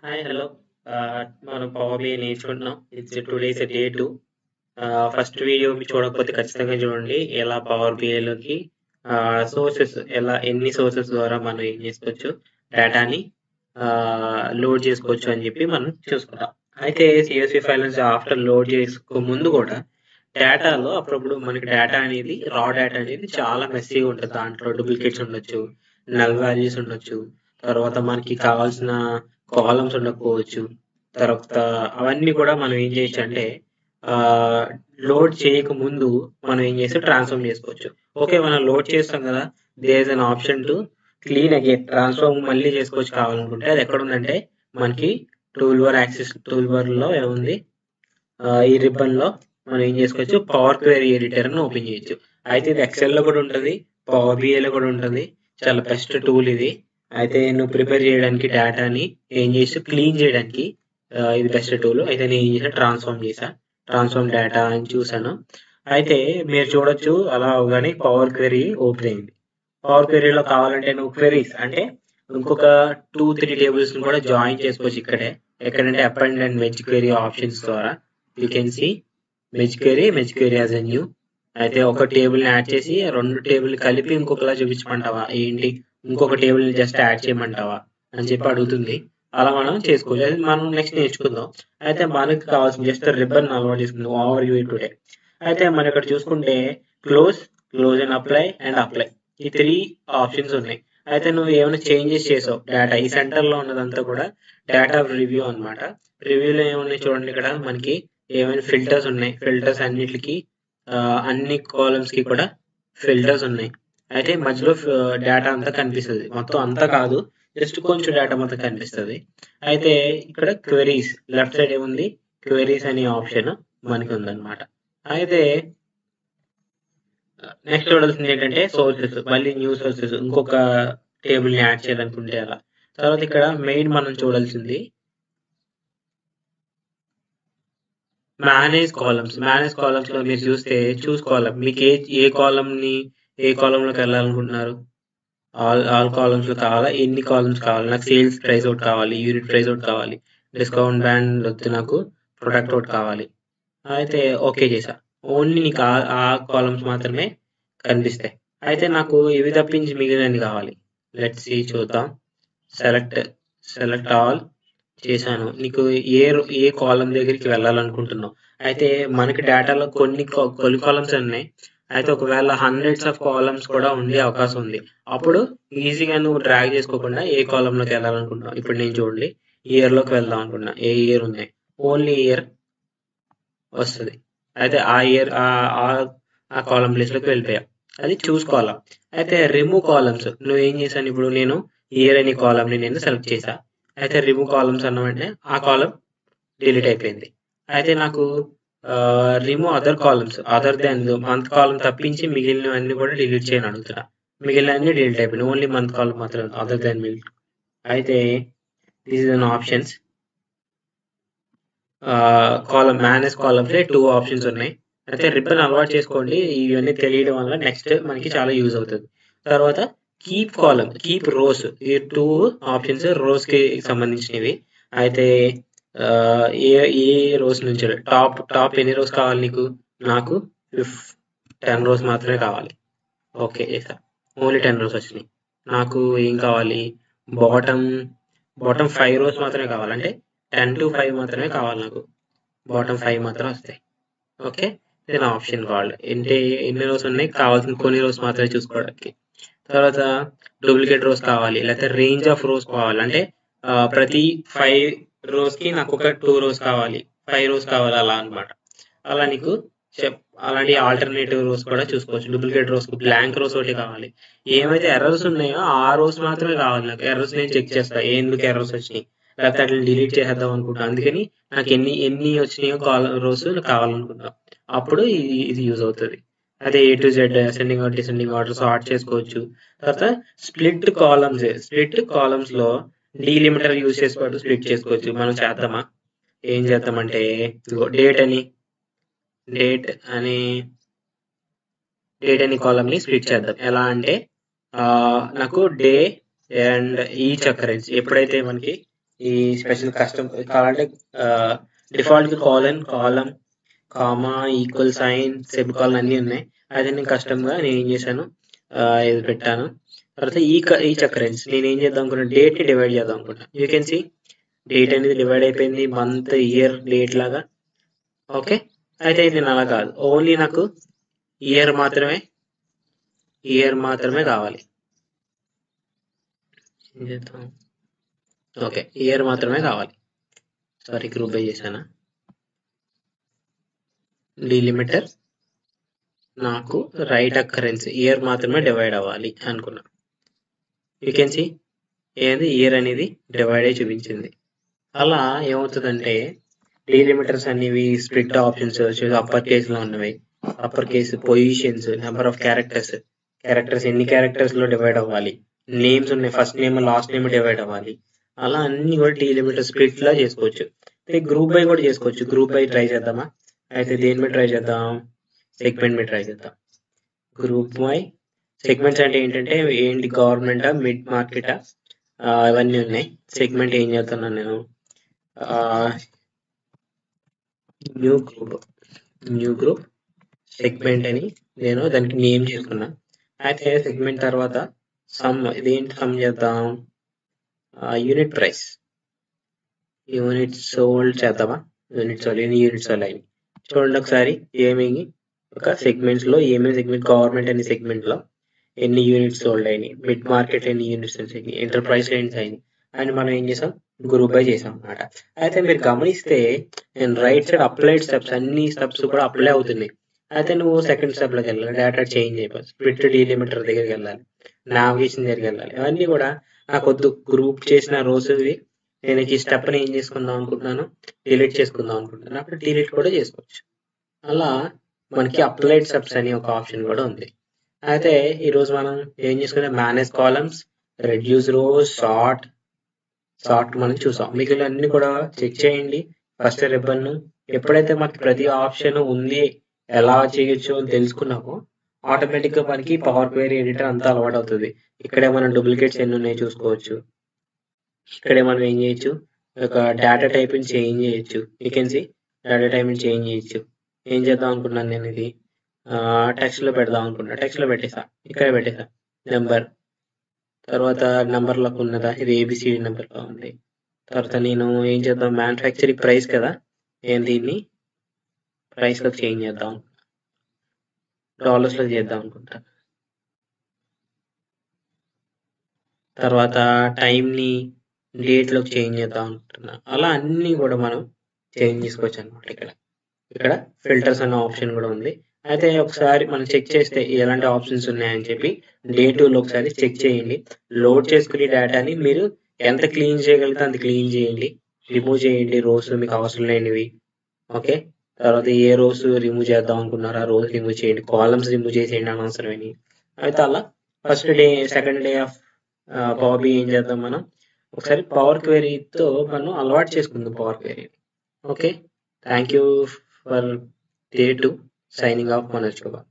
Hi hello మనం power BI నేర్చుకుంటున్నాం. Today's day 2. First video మీరు చూడకపోతే ఖచ్చితంగా చూడండి. ఎలా పవర్ బిఐలోకి సోర్సెస్ ఎన్ని సోర్సెస్ ద్వారా మనం ఏం చేసుకోవచ్చు, డేటాని లోడ్ చేసుకోవచ్చు అని చెప్పి మనం చూసుకుంటాం. అయితే సిఎస్వి ఫైల్ నుంచి ఆఫ్టర్ లోడ్ చేసుకో ముందు కూడా డేటాలో అప్పుడప్పుడు మనకి డేటా అనేది రా డేటా అనేది చాలా మెస్సీగా ఉంటుంది. దాంట్లో డూప్లికేట్స్ ఉండొచ్చు, నల్ వాల్యూస్ ఉండొచ్చు, తర్వాత మనకి కావాల్సిన కాలమ్స్ ఉండకపోవచ్చు. తర్వాత అవన్నీ కూడా మనం ఏం చేయొచ్చు అంటే లోడ్ చేయక ముందు మనం ఏం చేస్తే ట్రాన్స్ఫార్మ్ చేసుకోవచ్చు. ఓకే, మనం లోడ్ చేస్తాం కదా, there is an option to clean again transform మళ్ళీ చేసుకోవచ్చు కావాలనుకుంటే. అది ఎక్కడ ఉందంటే మనకి టూల్ బార్ లో ఏముంది, ఈ రిబ్బన్ లో మనం ఏం చేసుకోవచ్చు, పవర్ క్వెరీ ఎడిటర్ అని ఓపెన్ చేయొచ్చు. అయితే ఇది ఎక్సెల్ లో కూడా ఉంటుంది, పవర్ బిఐ లో కూడా ఉంటుంది. చాలా బెస్ట్ టూల్ ఇది. అయితే నువ్వు ప్రిపేర్ చేయడానికి డేటాని ఏం చేసి క్లీన్ చేయడానికి ఇది బెస్ట్ టూల్. అయితే నేను ఏం చేసా, ట్రాన్స్ఫార్మ్ డేటా అని చూసాను. అయితే మీరు చూడొచ్చు, అలా అవగానే పవర్ క్వెరీ ఓపెన్ అయింది. పవర్ క్వెరీలో కావాలంటే నువ్వు క్వెరీస్ అంటే ఇంకొక 2-3 టేబుల్స్ కూడా జాయిన్ చేసుకోవచ్చు ఇక్కడే. ఎక్కడంటే append and merge query options ద్వారా you can see merge query as a new. అయితే ఒక టేబుల్ ని యాడ్ చేసి 2 టేబుల్ కలిపి ఇంకొకలా చూపించమంటావా ఏంటి, ఇంకొక టేబుల్ ని జస్ట్ యాడ్ చేయమంటావా అని చెప్పి అడుగుతుంది. అలా మనం చేసుకోవచ్చు. అది మనం నెక్స్ట్ నేర్చుకుందాం. అయితే మనకి కావాల్సిన జస్ట్ రిబ్బన్ అలవాటు చేసుకుందాం ఓవర్ వ్యూ టుడే. అయితే మనం ఇక్కడ చూసుకుంటే క్లోజ్ అండ్ అప్లై ఈ 3 ఆప్షన్స్ ఉన్నాయి. అయితే నువ్వు ఏమైనా చేంజెస్ చేసావు డేటా, ఈ సెంటర్ లో ఉన్నదంతా కూడా డేటా రివ్యూ అన్నమాట. రివ్యూలో ఏమున్నాయి చూడండి, ఇక్కడ మనకి ఏమైనా ఫిల్టర్స్ ఉన్నాయి. ఫిల్టర్స్ అన్నిటికీ అన్ని కాలమ్స్ కి కూడా ఫిల్టర్స్ ఉన్నాయి. అయితే మధ్యలో డేటా అంతా కనిపిస్తుంది, మొత్తం అంతా కాదు, జస్ట్ కొంచెం డేటా మొత్తం కనిపిస్తుంది. అయితే ఇక్కడ క్వెరీస్ లెఫ్ట్ సైడ్ ఏముంది, క్వెరీస్ అనే ఆప్షన్ మనకి ఉందన్నమాట. అయితే నెక్స్ట్ చూడాల్సింది ఏంటంటే సోర్సెస్, మళ్ళీ న్యూ సోర్సెస్, ఇంకొక టేబుల్ ని యాడ్ చేయాలనుకుంటే అలా. తర్వాత ఇక్కడ మెయిన్ మనం చూడాల్సింది మేనేజ్ కాలమ్స్ లో మీరు చూస్తే చూసుకోవాలి మీకు ఏ కాలమ్ లోకి వెళ్ళాలనుకుంటున్నారు. ఆల్ కాలమ్స్ లో కావాలా, ఎన్ని కాలమ్స్ కావాలి. నాకు సేల్స్ ప్రైస్ ఒకటి కావాలి, యూనిట్ ప్రైస్ ఒకటి కావాలి, డిస్కౌంట్ బ్యాండ్ వద్దు, నాకు ప్రొడక్ట్ ఒకటి కావాలి. అయితే ఓకే చేసా, ఓన్లీ నీకు ఆ కాలమ్స్ మాత్రమే కనిపిస్తాయి. అయితే నాకు ఇవి తప్పించి మిగిలినవి కావాలి. లెట్స్ సీ, చూద్దాం. సెలెక్ట్ ఆల్ చేశాను. నీకు ఏ కాలం దగ్గరికి వెళ్ళాలనుకుంటున్నావు. అయితే మనకి డేటాలో కొన్ని కాలమ్స్ ఉన్నాయి. అయితే ఒకవేళ హండ్రెడ్స్ ఆఫ్ కాలమ్స్ కూడా ఉండే అవకాశం ఉంది. అప్పుడు ఈజీగా నువ్వు డ్రాగ్ చేసుకోకుండా ఏ కాలంలోకి వెళ్ళాలనుకుంటున్నావు. ఇప్పుడు నేను చూడండి, ఇయర్ లోకి వెళ్దాం అనుకున్నా. ఏ ఇయర్ ఉన్నాయి, ఓన్లీ ఇయర్ వస్తుంది. అయితే ఆ ఇయర్ ఆ కాలం ప్లేస్ లోకి వెళ్ళిపోయావు, అది చూసుకోవాలా. అయితే రిమూవ్ కాలమ్స్ నువ్వు ఏం చేశాను, ఇప్పుడు నేను ఇయర్ అనే కాలం ని నేను సెలెక్ట్ చేశా. అయితే రిమూవ్ కాలమ్స్ అన్న వెంటనే ఆ కాలం డిలీట్ అయిపోయింది. అయితే నాకు remove other columns other than month column తప్పించి మిగిలినవన్నీ కూడా డిలీట్ చేయని అడుగుతున్నా. మిగిలినవన్నీ డిలీట్ అయిపోయినాయి, ఓన్లీ మంత్ కాలం మాత్రం అదర్ దాన్ మిగిలి. అయితే this is an options. Manage columns 2 options ఉన్నాయి. అయితే రిబ్బన్ అలవాటు చేసుకోండి, ఇవన్నీ తెలియడం వల్ల నెక్స్ట్ మనకి చాలా యూజ్ అవుతుంది. తర్వాత కీప్ రోస్, ఈ 2 ఆప్షన్స్ రోస్ కి సంబంధించినవి. అయితే ఏ రోస్ నుంచి టాప్ ఎన్ని రోస్ కావాలి నీకు, నాకు 10 రోస్ మాత్రమే కావాలి. ఓకే చేసా, ఓన్లీ 10 రోస్ వచ్చినాయి. నాకు ఏం కావాలి, బాటమ్ 5 రోస్ మాత్రమే కావాలి. అంటే 10 to 5 మాత్రమే కావాలి నాకు, బాటమ్ 5 మాత్రం వస్తాయి. ఓకే, ఇది ఆప్షన్ కావాలి. ఎన్ని రోస్ ఉన్నాయి, కావాల్సిన కొన్ని రోస్ మాత్రమే చూసుకోవడానికి. తర్వాత డూప్లికేట్ రోస్ కావాలి, లేకపోతే రేంజ్ ఆఫ్ రోస్ కావాలి. అంటే ప్రతి 5 రోస్ కి నాకు ఒక 2 రోస్ కావాలి, 5 రోస్ కావాలి, అలా అనమాట. అలా నీకు అలాంటి ఆల్టర్నేటివ్ రోస్ కూడా చూసుకోవచ్చు. డూప్లికేట్ రోస్ బ్లాంక్ రోస్ ఒకటి కావాలి. ఏమైతే ఎర్రర్స్ ఉన్నాయో ఆ రోస్ మాత్రమే కావాలి నాకు. ఎర్రర్స్ నేను చెక్ చేస్తా, ఎందుకు ఎర్రర్స్ వచ్చినాయి, లేకపోతే అట్లా డిలీట్ చేసేద్దాం అనుకుంటా. అందుకని నాకు ఎన్ని వచ్చినాయో రోస్ కావాలనుకుంటాం, అప్పుడు ఇది యూజ్ అవుతుంది. అదే A to Z ascending order sort చేసుకోవచ్చు. తర్వాత స్ప్లిట్ కాలమ్స్ లో డీలిమిటర్ యూజ్ చేసుకోవచ్చు, స్ప్లిట్ చేసుకోవచ్చు. మనం చేద్దామా, ఏం చేద్దామంటే డేట్ అని కాలమ్ ని స్ప్లిట్ చేద్దాం. ఎలా అంటే నాకు డే అండ్ ఈచ్ అకరెన్స్, ఎప్పుడైతే మనకి ఈ స్పెషల్ కస్టమ్ కావాలంటే డిఫాల్ట్ కాలం కామా ఈక్వల్ సైన్ సెమికాలన్ అన్నీ ఉన్నాయి. అయితే నేను కస్టమ్గా నేను ఏం చేశాను, ఇది పెట్టాను. తర్వాత ఈ అకరెన్స్ నేను ఏం చేద్దాం అనుకున్నా, డేట్ ని డివైడ్ చేద్దాం అనుకున్నా. యూ కెన్ సి డేట్ అనేది డివైడ్ అయిపోయింది, మంత్ ఇయర్ డేట్ లాగా. ఓకే, అయితే ఇది అలా కాదు, ఓన్లీ నాకు ఇయర్ మాత్రమే కావాలి. ఓకే, ఇయర్ మాత్రమే కావాలి. సారీ, గ్రూప్ బై చేశానా. డిలిమిటర్ నాకు రైట్ అకరెన్స్ ఇయర్ మాత్రమే డివైడ్ అవ్వాలి అనుకున్నా. యూ కెన్ సి ఏంది ఇయర్ అనేది డివైడ్ అయి చూపించింది. అలా ఏమవుతుందంటే డీలిమిటర్స్ అనేవి స్ప్లిట్ ఆప్షన్స్ అప్పర్ కేస్ లో ఉన్నవి, upper case positions, number of characters ఎన్ని క్యారెక్టర్స్ లో డివైడ్ అవ్వాలి, నేమ్స్ ఉన్నాయి, first name last name divide అవ్వాలి. అలా అన్ని కూడా డీలిమిటర్ స్ప్లిట్ లా చేసుకోవచ్చు. గ్రూప్ బై కూడా చేసుకోవచ్చు. గ్రూప్ బై ట్రై చేద్దామా? అయితే దేని మీద ట్రై చేద్దాం, సెగ్మెంట్ మీద ట్రై చేద్దాం. గ్రూప్ బై సెగ్మెంట్స్ అంటే ఏంటంటే ఏంటి, గవర్నమెంటా, మిడ్ మార్కెటా, అవన్నీ ఉన్నాయి. సెగ్మెంట్ ఏం చేస్తున్నాను నేను, న్యూ గ్రూప్ సెగ్మెంట్ అని నేను దానికి నేమ్ చేసుకున్నా. అయితే సెగ్మెంట్ తర్వాత సమ్, ఇదేంటి సమ్ చేద్దాం, యూనిట్ ప్రైస్, యూనిట్ సోల్డ్ చేద్దామా, యూనిట్ సోల్డ్ అయినాయి చూడండి ఒకసారి. ఏమేమి ఒక సెగ్మెంట్స్ లో ఏమేమి సెగ్మెంట్, గవర్నమెంట్ అనే సెగ్మెంట్ లో ఎన్ని యూనిట్స్ సోల్డ్ అయినాయి, మిడ్ మార్కెట్ ఎన్ని యూనిట్స్ అయినాయి, ఎంటర్ప్రైజ్ ఎన్ని అయినాయి అని మనం ఏం చేసాం, గ్రూప్ బై చేసాం అన్నమాట. అయితే మీరు గమనిస్తే నేను రైట్ సైడ్ అప్లైడ్ స్టెప్స్ అన్ని స్టెప్స్ కూడా అప్లై అవుతున్నాయి. అయితే నువ్వు సెకండ్ స్టెప్ లోకి వెళ్ళాలి, డేటా చేంజ్ అయిపోయి స్ప్లిట్ డీలిమిటర్ దగ్గరికి వెళ్ళాలి, నావిగేషన్ దగ్గరికి వెళ్ళాలి. అవన్నీ కూడా నాకు వద్దు. గ్రూప్ చేసిన రోజువి నేను ఈ స్టెప్ ని ఏం చేసుకుందాం అనుకుంటున్నాను, డిలీట్ చేసుకుందాం అనుకుంటున్నాను. అప్పుడు డిలీట్ కూడా చేసుకోవచ్చు. అలా మనకి అప్లైడ్ స్టెప్స్ అనే ఒక ఆప్షన్ కూడా ఉంది. అయితే ఈ రోజు మనం ఏం చేసుకుంటే manage columns, reduce rows, sort మనం చూసాం. మిగిలిన అన్ని కూడా చెక్ చేయండి. ఫస్ట్ రిబ్బన్ ఎప్పుడైతే మనకి ప్రతి ఆప్షన్ ఉంది, ఎలా చేయొచ్చు అని తెలుసుకున్నామో ఆటోమేటిక్ గా మనకి పవర్ క్వెరీ ఎడిటర్ అంతా అలవాటు అవుతుంది. ఇక్కడే మనం డూప్లికేట్స్ ఎన్ని ఉన్నాయి చూసుకోవచ్చు. ఇక్కడే మనం ఏం చేయొచ్చు, ఒక డేటా టైప్ చేంజ్ చేయొచ్చు. You can C data type change చేయొచ్చు. ఏం చేద్దాం అనుకున్నాను నేను, ఇది టెక్స్ట్ లో పెడదాం అనుకున్నా, టెక్స్ట్ లో పెట్టేసా, ఇక్కడ పెట్టేసా నెంబర్. తర్వాత నెంబర్ లోకి ఉన్నదా, ఇది ఏబిసిడి నెంబర్ లో ఉంది. తర్వాత నేను ఏం చేద్దాం, మ్యానుఫ్యాక్చరింగ్ ప్రైస్ కదా, నేను దీన్ని ప్రైస్ లోకి చేంజ్ చేద్దాం, డాలర్స్ లో చేద్దాం అనుకుంటా. తర్వాత టైం ని డేట్ లోకి చేంజ్ చేద్దాం అనుకుంటున్నా. అలా అన్ని కూడా మనం చేంజ్ చేసుకోవచ్చు అనమాట. ఇక్కడ ఫిల్టర్స్ అనే ఆప్షన్ కూడా ఉంది. అయితే ఒకసారి మనం చెక్ చేస్తే ఎలాంటి ఆప్షన్స్ ఉన్నాయని చెప్పి డే 2లో ఒకసారి చెక్ చేయండి. లోడ్ చేసుకునే డేటాని మీరు ఎంత క్లీన్ చేయగలిగితే అంత క్లీన్ చేయండి. రిమూవ్ చేయండి రోస్ మీకు అవసరం లేనివి. ఓకే, తర్వాత ఏ రోస్ రిమూవ్ చేద్దాం అనుకున్నారో ఆ రోస్ రిమూవ్ చేయండి, కాలమ్స్ రిమూవ్ చేసేయండి అనవసరమని. అయితే అలా first day, second day of power BI ఏం చేద్దాం, మనం ఒకసారి పవర్ క్వెరీతో మనం అలవాటు చేసుకుందాం power query. Okay, thank you for day 2. Signing off, Manoj Chauhan.